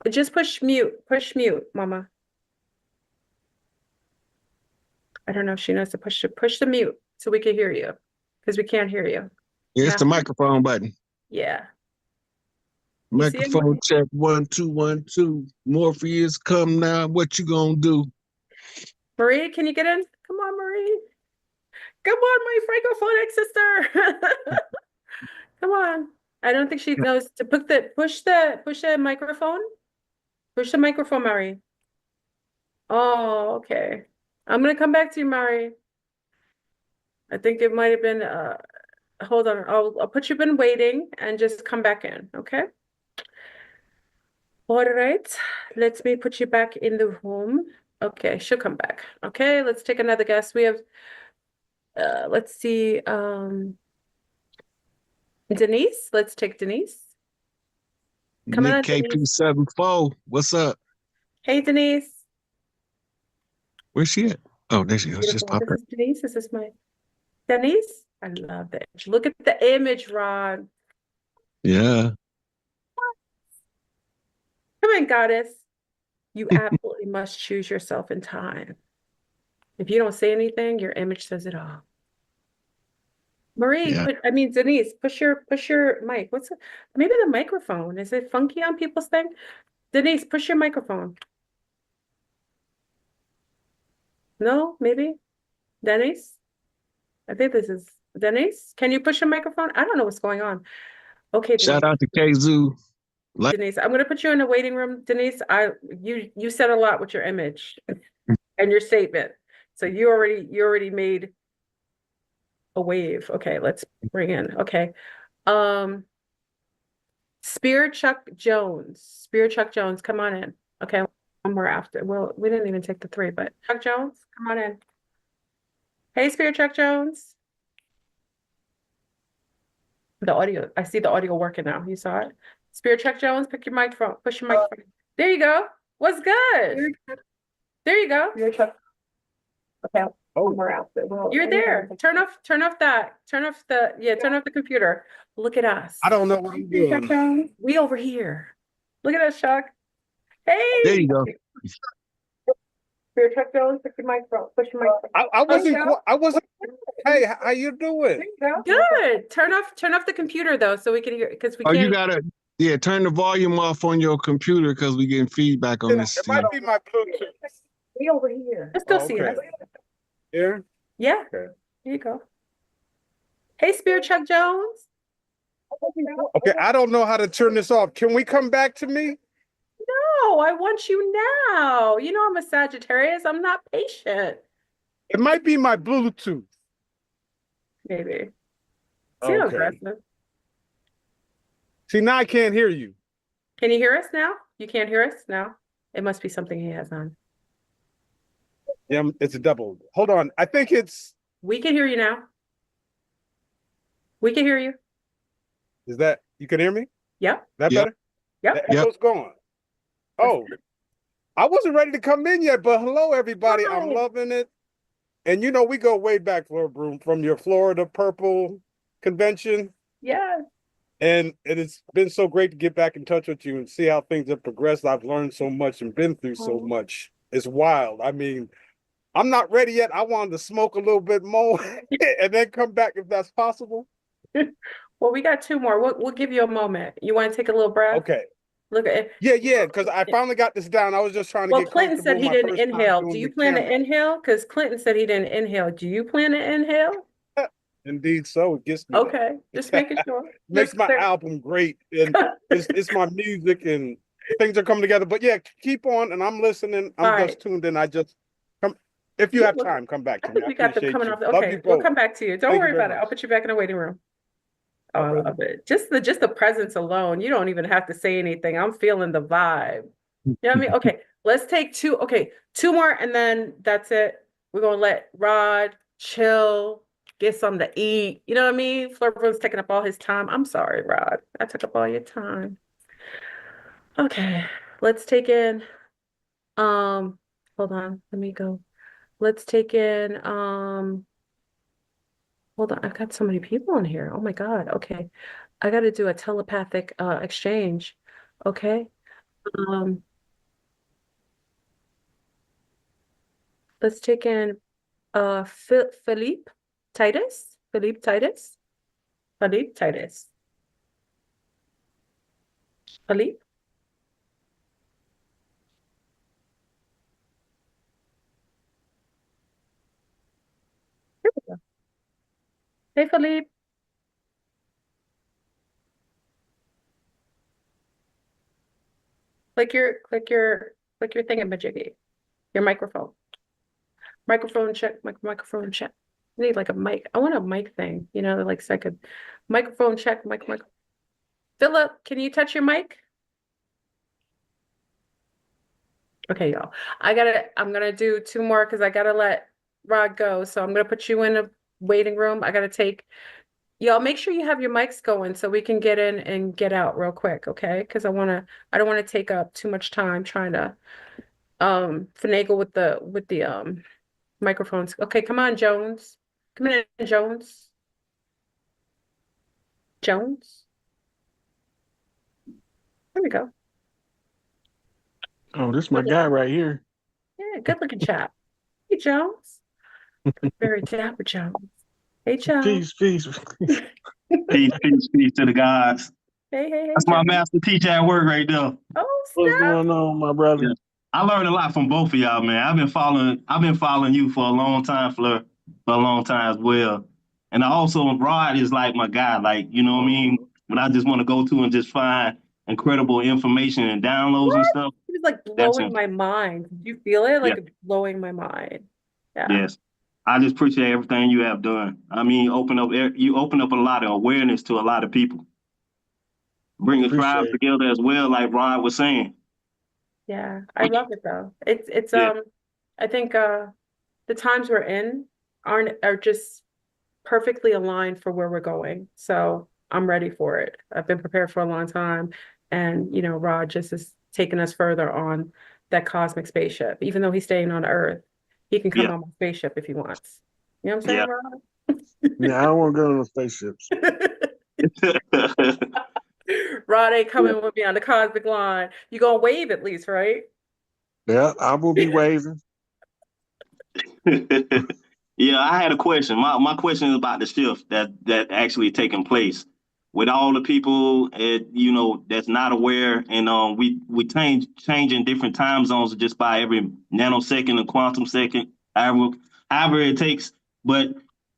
Just push mute, Mama. I don't know if she knows to push the mute so we can hear you because we can't hear you. Yeah, it's the microphone button. Yeah. Microphone check 1 2 1 2. Morpheus, come now. What you gonna do? Marie, can you get in? Come on, Marie. Come on, my francophonic sister. Come on. I don't think she knows to push the microphone. Push the microphone, Marie. Oh, okay. I'm gonna come back to you, Marie. I think it might have been hold on. I'll put you in waiting and just come back in, okay? All right. Let me put you back in the room. Okay, she'll come back. Okay, let's take another guest. We have let's see, Denise. Let's take Denise. Come on, Nick KP74. What's up? Hey, Denise. Where's she at? Oh, there she goes. Just pop her. This is Denise. This is my Denise. I love that. Look at the image, Ron. Yeah. Come on, goddess. You absolutely must choose yourself in time. If you don't say anything, your image says it all. Marie, Yeah. Denise, push your mic. Maybe the microphone. Is it funky on people's thing? Denise, push your microphone. No, maybe? Denise? I think this is Denise. Can you push your microphone? I don't know what's going on. Okay, Denise. Shout out to Kazoo. Denise, I'm gonna put you in the waiting room. Denise, you said a lot with your image and your statement. So you already made a wave. Okay, let's bring in. Okay. Spirit Chuck Jones, come on in. Okay, one more after. Well, we didn't even take the 3, but Chuck Jones, come on in. Hey, Spirit Chuck Jones. The audio, I see the audio working now. You saw it. Spirit Chuck Jones, pick your microphone, push your microphone. There you go. What's good? There you go. Okay. You're there. Turn off turn off the computer. Look at us. I don't know what I'm doing. We over here. Look at us, Chuck. Hey. There you go. Spirit Chuck Jones, push your mic, bro. Push your mic. I wasn't. Hey, how you doing? Good. Turn off the computer though, so we can hear because we Oh, can't. you gotta, yeah, turn the volume off on your computer because we getting feedback on this. It might be my Bluetooth. We over here. Let's still see us. Here? Yeah. Okay. Here you go. Hey, Spirit Chuck Jones. Okay, I don't know how to turn this off. Can we come back to me? No, I want you now. You know I'm a Sagittarius. I'm not patient. It might be my Bluetooth. Maybe. See how aggressive. See, now I can't hear you. Can you hear us now? You can't hear us now? It must be something he has on. Yeah, it's a double. Hold on. I think it's. We can hear you now. We can hear you. Is that you can hear me? Yep. That Yep. better? Yep. The echo's gone. Oh, I wasn't ready to come in yet, but hello, everybody. I'm Hi. loving it. And you know, we go way back, Flora Broom, from your Florida Purple convention. Yeah. And it's been so great to get back in touch with you and see how things have progressed. I've learned so much and been through so much. It's wild. I mean, I'm not ready yet. I wanted to smoke a little bit more and then come back if that's possible. Well, we got two more. We'll give you a moment. You want to take a little breath? Okay. Look at it. Yeah, because I finally got this down. I was just trying to Well, get Clinton said he my didn't first time inhale. doing Do you the plan to camera. inhale? Because Clinton said he didn't inhale. Do you plan to inhale? Indeed, so it gets me. Okay, just making sure. Makes Just my clear. album great, and it's my music, and things are coming together. But yeah, keep on, and I'm listening. I'm All just right. tuned in. I just come if you Yeah, have well, time, come back I to me. think I we got them appreciate coming you. off. Love Okay, you we'll both. come back to you. Don't Thank you worry very about it. I'll much. put you back in the waiting room. Oh, I Okay. love it. Just the presence alone. You don't even have to say anything. I'm feeling the vibe. You know what I mean? Okay, let's take two. Okay, two more, and then that's it. We're gonna let Rod chill, get something to eat. You know what I mean? Flurbo's taking up all his time. I'm sorry, Rod. I took up all your time. Okay, let's take in. Hold on. Let me go. Let's take in. Hold on. I've got so many people in here. Oh my God. Okay, I got to do a telepathic exchange. Okay. Um, let's take in Philippe Titus. Philippe Titus. Philippe Titus. Philippe. Here we go. Hey Philippe. Click your thingamajiggy. Your microphone. Microphone check. Microphone check. I need like a mic. I want a mic thing. You know, like so I could microphone check. Mic. Philip, can you touch your mic? Okay, y'all. I'm gonna do two more because I gotta let Rod go. So I'm gonna put you in a waiting room. I gotta take y'all make sure you have your mics going so we can get in and get out real quick, okay? Because I don't want to take up too much time trying to finagle with the microphones. Okay, come on, Jones. Come in, Jones. Jones. There we go. Oh, this is my guy right here. Yeah, good looking chap. Hey, Jones. Very dapper Jones. Hey, Jones. Peace. Peace to the gods. Hey, That's my Jones. master teacher at work right there. Oh, What's snap. going on, my brother? Yeah. I learned a lot from both of y'all, man. I've been following you for a long time, Fleur, for a long time as well. And I also Rod is like my guy, like, you know what I mean? When I just want to go to and just find incredible information and downloads and stuff. It was like That's blowing him. my mind. Did you feel it? Yeah. Like blowing my mind. Yeah. Yes. I just appreciate everything you have done. I mean, you open up a lot of awareness to a lot of people. Bring the tribes Appreciate it. together as well, like Rod was saying. Yeah. I love it though. It's Yeah. I think the times we're in are just perfectly aligned for where we're going. So I'm ready for it. I've been prepared for a long time. And you know, Rod just is taking us further on that cosmic spaceship. Even though he's staying on Earth, he can come Yeah. on my spaceship if he wants. You know what I'm saying, Yeah. Rod? Yeah, I don't want to go on the spaceships. Rod ain't coming with me on the cosmic line. You gonna wave at least, right? Yeah, I will be waving. Yeah, I had a question. My question is about the shift that actually taking place with all the people, that's not aware, and we changing different time zones just by every nanosecond and quantum second, however it takes. But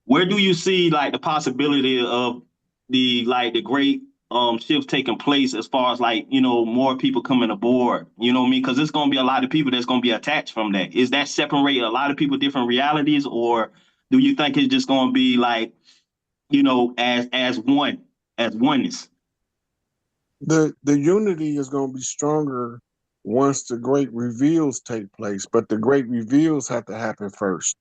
where do you see like the possibility of the great shift taking place as far as like more people coming aboard? You know what I mean? Because there's gonna be a lot of people that's gonna be attached from that. Is that separate a lot of people different realities, or do you think it's just gonna be like as oneness? The unity is going to be stronger once the great reveals take place, but the great reveals have to happen first.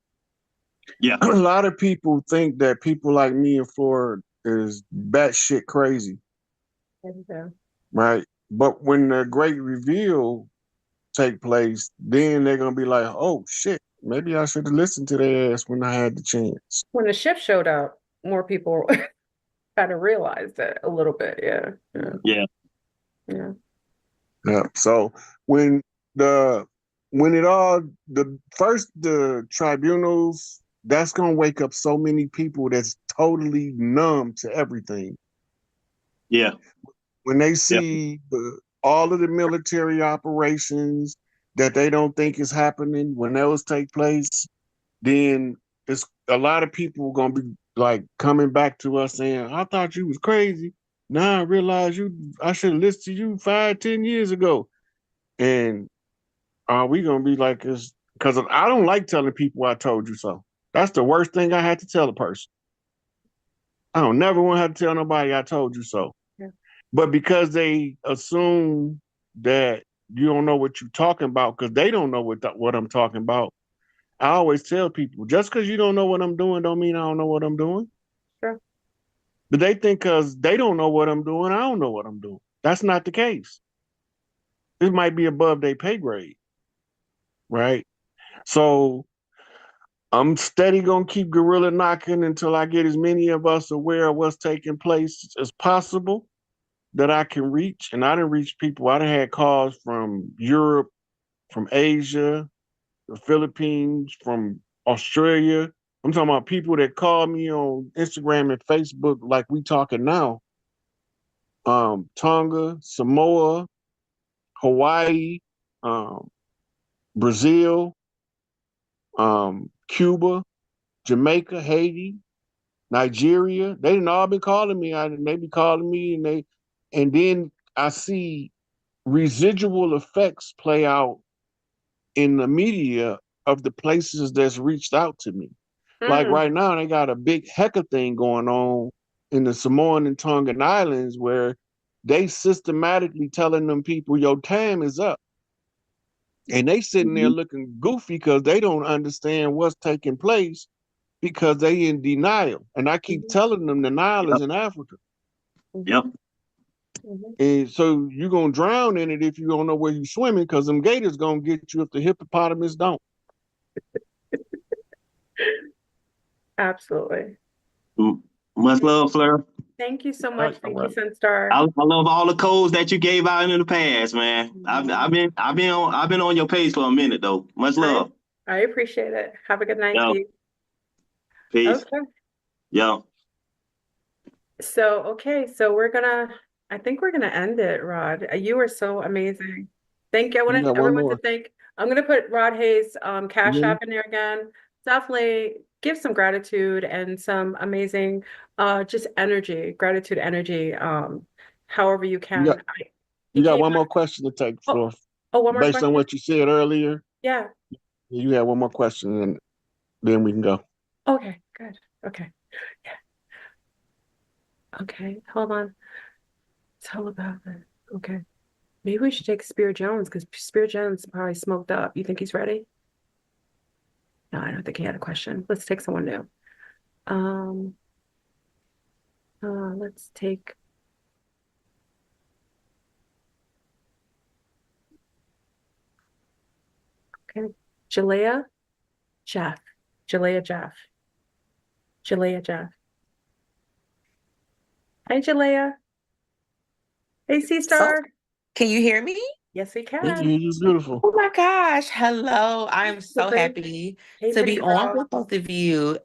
Yeah. A lot of people think that people like me and Florida is batshit crazy, right? But when the great reveal take place, then they're gonna be like, "Oh shit, maybe I should have listened to their ass when I had the chance." When the ship showed up, more people kind of realized it a little bit. Yeah. Yeah. Yeah. Yeah. So when the the tribunals, that's gonna wake up so many people that's totally numb to everything. Yeah. When they see all of the military operations that they don't think is happening, when those take place, then it's a lot of people gonna be like coming back to us saying, "I thought you was crazy. Now I realize I should have listened to you 5, 10 years ago." And are we gonna be like this? Because I don't like telling people I told you so. That's the worst thing I had to tell a person. I don't never want to have to tell nobody I told you so. Yeah. But because they assume that you don't know what you're talking about, because they don't know what I'm talking about. I always tell people, just because you don't know what I'm doing, don't mean I don't know what I'm doing. Sure. But they think because they don't know what I'm doing, I don't know what I'm doing. That's not the case. It might be above their pay grade, right? So I'm steady gonna keep gorilla knocking until I get as many of us aware of what's taking place as possible that I can reach. And I didn't reach people. I done had calls from Europe, from Asia, the Philippines, from Australia. I'm talking about people that call me on Instagram and Facebook like we talking now. Tonga, Samoa, Hawaii, um, Brazil, Cuba, Jamaica, Haiti, Nigeria. They didn't all been calling me. They be calling me, and then I see residual effects play out in the media of the places that's reached out to me. Like right now, they got a big Hecka thing going on in the Samoan and Tongan Islands where they systematically telling them people your time is up. And they sitting there looking goofy because they don't understand what's taking place because they in denial. And I keep telling them denial is in Africa. Yep. And so you're going to drown in it if you don't know where you're swimming because them gators going to get you if the hippopotamus don't. Absolutely. Much love, Fleur. Thank you so All much. right, Thank all you, right. Sunstar. I love all the codes that you gave out in the past, man. I've been on your page for a minute though. Much love. I appreciate it. Have a good night to Yo, you. peace. Okay. Yo. So I think we're gonna end it, Rod. You were so amazing. Thank you. I You wanted got one everyone to more. thank. I'm gonna put Rod Hayes' Cash Mhm. App in there again. Definitely give some gratitude and some amazing just energy, gratitude energy. However you You can. got, He you got came one back. more question to take, Oh, Flor. one more Based on question. what you said earlier, Yeah. you have one more question and then we can go. Okay, good. Okay. Yeah. Okay, hold on. Tell about it. Okay. Maybe we should take Spirit Jones because Spirit Jones is probably smoked up. You think he's ready? No, I don't think he had a question. Let's take someone new. Um, let's take Okay. Jalea Jeff. Jalea Jeff. Jalea Jeff. Hi, Jalea. Hey, So, C-Star. can you hear me? Yes, we We can can. hear you beautiful. Oh my gosh. Hello. I am so Pretty. happy Hey, to pretty be on girl. with both of you.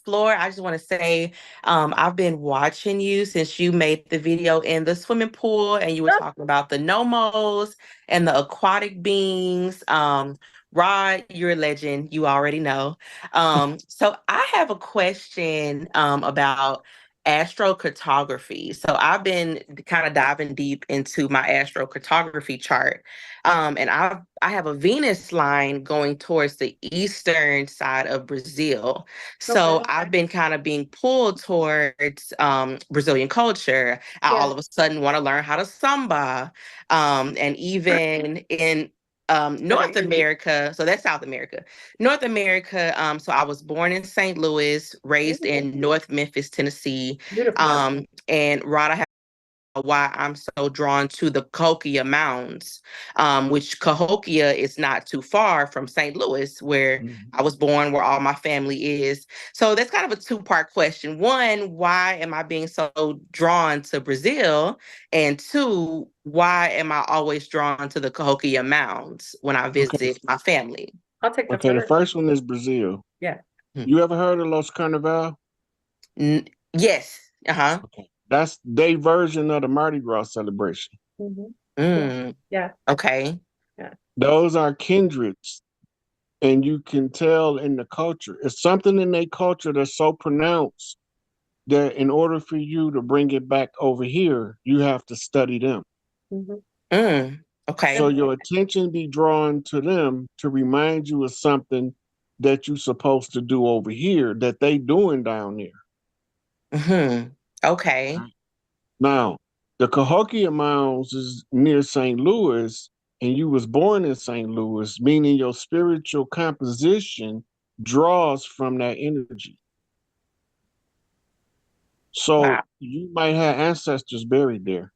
Floor, I just want to say, I've been watching you since you made the video in the swimming pool and you were talking about the nomos and the aquatic beings. Rod, you're a legend. You already know. So I have a question about astrocartography. So I've been kind of diving deep into my astrocartography chart. And I have a Venus line going towards the eastern side of Brazil. So Okay. I've been kind of being pulled towards Brazilian culture. I Yeah. all of a sudden want to learn how to samba. And even in North America, so that's South America. North America, so I was born in St. Louis, raised in North Memphis, Tennessee. Beautiful. And Rod, I have why I'm so drawn to the Cahokia Mounds, which Cahokia is not too far from St. Louis, where I was born, where all my family is. So that's kind of a two-part question. One, why am I being so drawn to Brazil? And two, why am I always drawn to the Cahokia Mounds when I Okay. visit my family? I'll take the Okay, the first. first one is Brazil. Yeah. You ever heard of Los Carnaval? Yes. Uh-huh. Okay. That's their version of the Mardi Gras celebration. Yeah. Okay. Yeah. Those are kindreds. And you can tell in the culture. It's something in their culture that's so pronounced that in order for you to bring it back over here, you have to study them. Okay. So your attention be drawn to them to remind you of something that you're supposed to do over here that they doing down there. Okay. Now, the Cahokia Mounds is near St. Louis, and you was born in St. Louis, meaning your spiritual composition draws from that energy. So Wow. you might have ancestors buried there.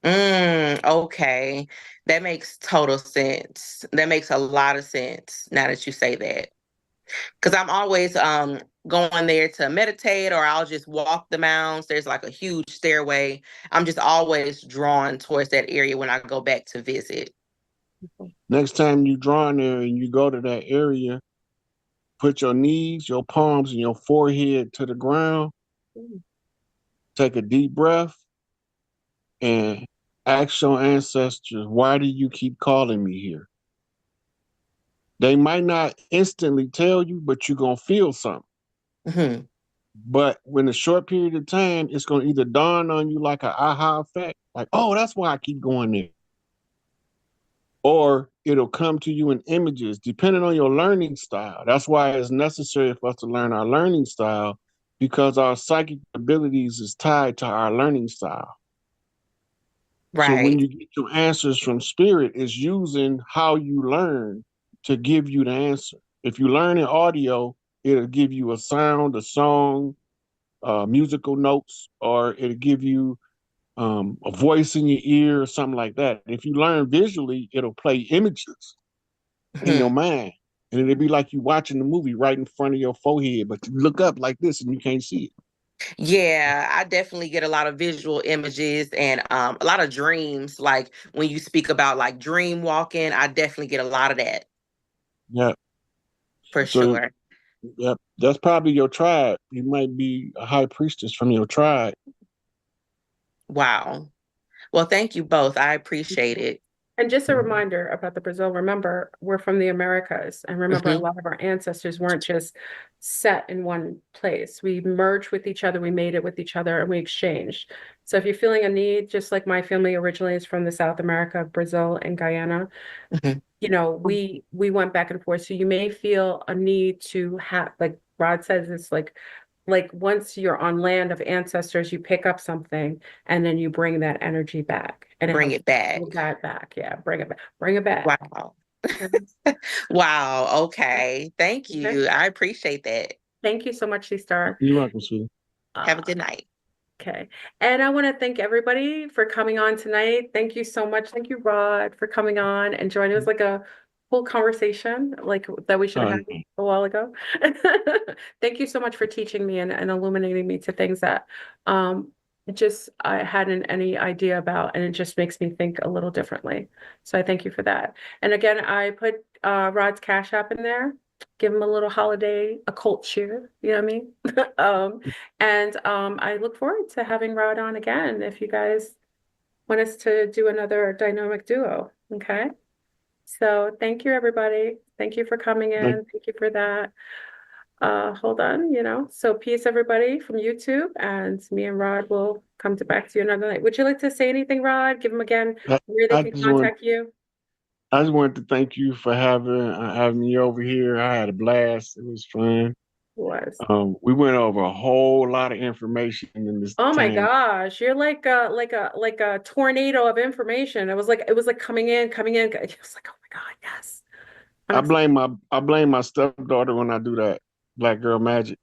Okay. That makes total sense. That makes a lot of sense now that you say that. Because I'm always going there to meditate or I'll just walk the mounds. There's like a huge stairway. I'm just always drawn towards that area when I go back to visit. Next time you draw in there and you go to that area, put your knees, your palms, and your forehead to the ground. Take a deep breath and ask your ancestors, why do you keep calling me here? They might not instantly tell you, but you're going to feel something. But when a short period of time, it's going to either dawn on you like an aha effect, like, oh, that's why I keep going there. Or it'll come to you in images, depending on your learning style. That's why it's necessary for us to learn our learning style, because our psychic abilities is tied to our learning style. Right. So when you get your answers from spirit, it's using how you learn to give you the answer. If you learn in audio, it'll give you a sound, a song, musical notes, or it'll give you a voice in your ear or something like that. If you learn visually, it'll play images in your mind. And it'll be like you watching the movie right in front of your forehead, but you look up like this and you can't see it. Yeah, I definitely get a lot of visual images and a lot of dreams. Like when you speak about like dream walking, I definitely get a lot of that. Yeah. For So, sure. yep, that's probably your tribe. You might be a high priestess from your tribe. Wow. Well, thank you both. I appreciate it. And just a reminder about the Brazil, remember, we're from the Americas. And remember, a lot of our ancestors weren't just set in one place. We merged with each other, we made it with each other, and we exchanged. So if you're feeling a need, just like my family originally is from the South America, Brazil and Guyana, you know, we went back and forth. So you may feel a need to have, like Rod says, it's like once you're on land of ancestors, you pick up something and then you bring that energy back. And Bring it back. bring that back. Yeah, bring it back. Bring it back. Wow. Wow. Okay. Thank you. I appreciate that. Thank you so much, C-Star. You're welcome, sweetie. Have a good night. Okay. And I want to thank everybody for coming on tonight. Thank you so much. Thank you, Rod, for coming on and joining. It was like a whole conversation like that we should have had a while ago. Thank you so much for teaching me and illuminating me to things that just I hadn't any idea about, and it just makes me think a little differently. So I thank you for that. And again, I put Rod's Cash App in there. Give him a little holiday occult cheer, you know what I mean? And I look forward to having Rod on again if you guys want us to do another dynamic duo. Okay. So thank you, everybody. Thank you for coming in. Thank you for that. Hold on, so peace, everybody, from YouTube, and me and Rod will come back to you another night. Would you like to say anything, Rod? Give them again where they can contact you. I just wanted to thank you for having me over here. I had a blast. It was fun. We went over a whole lot of information in this Oh my time. gosh, you're like a tornado of information. It was like coming in. It was like, oh my God, yes. I blame my stepdaughter when I do that Black Girl Magic.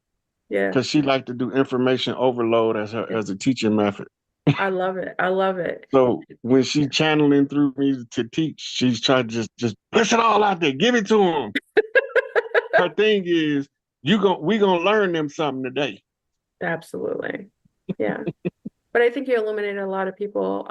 Yeah. Because she liked to do information overload as a teaching method. I love it. I love it. So when she's channeling through me to teach, she's trying to just push it all out there, give it to them. Her thing is, we gonna learn them something today. Absolutely. Yeah. But I think you illuminated a lot of people.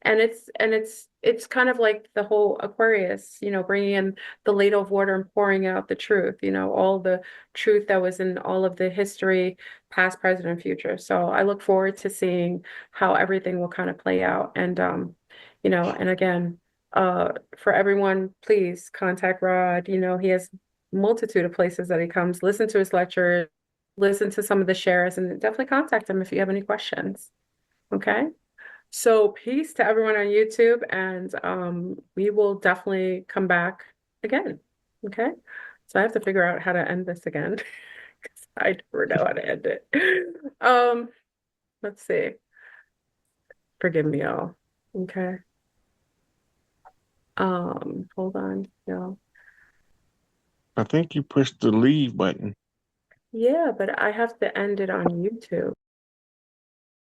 And it's kind of like the whole Aquarius, bringing in the ladle of water and pouring out the truth, all the truth that was in all of the history, past, present, and future. So I look forward to seeing how everything will kind of play out. And and again, for everyone, please contact Rod. He has multitude of places that he comes, listen to his lectures, listen to some of the shares, and definitely contact him if you have any questions. Okay. So peace to everyone on YouTube, and we will definitely come back again. Okay. So I have to figure out how to end this again because I never know how to end it. Let's see. Forgive me, y'all. Okay. Hold on, y'all. I think you pushed the leave button. Yeah, but I have to end it on YouTube.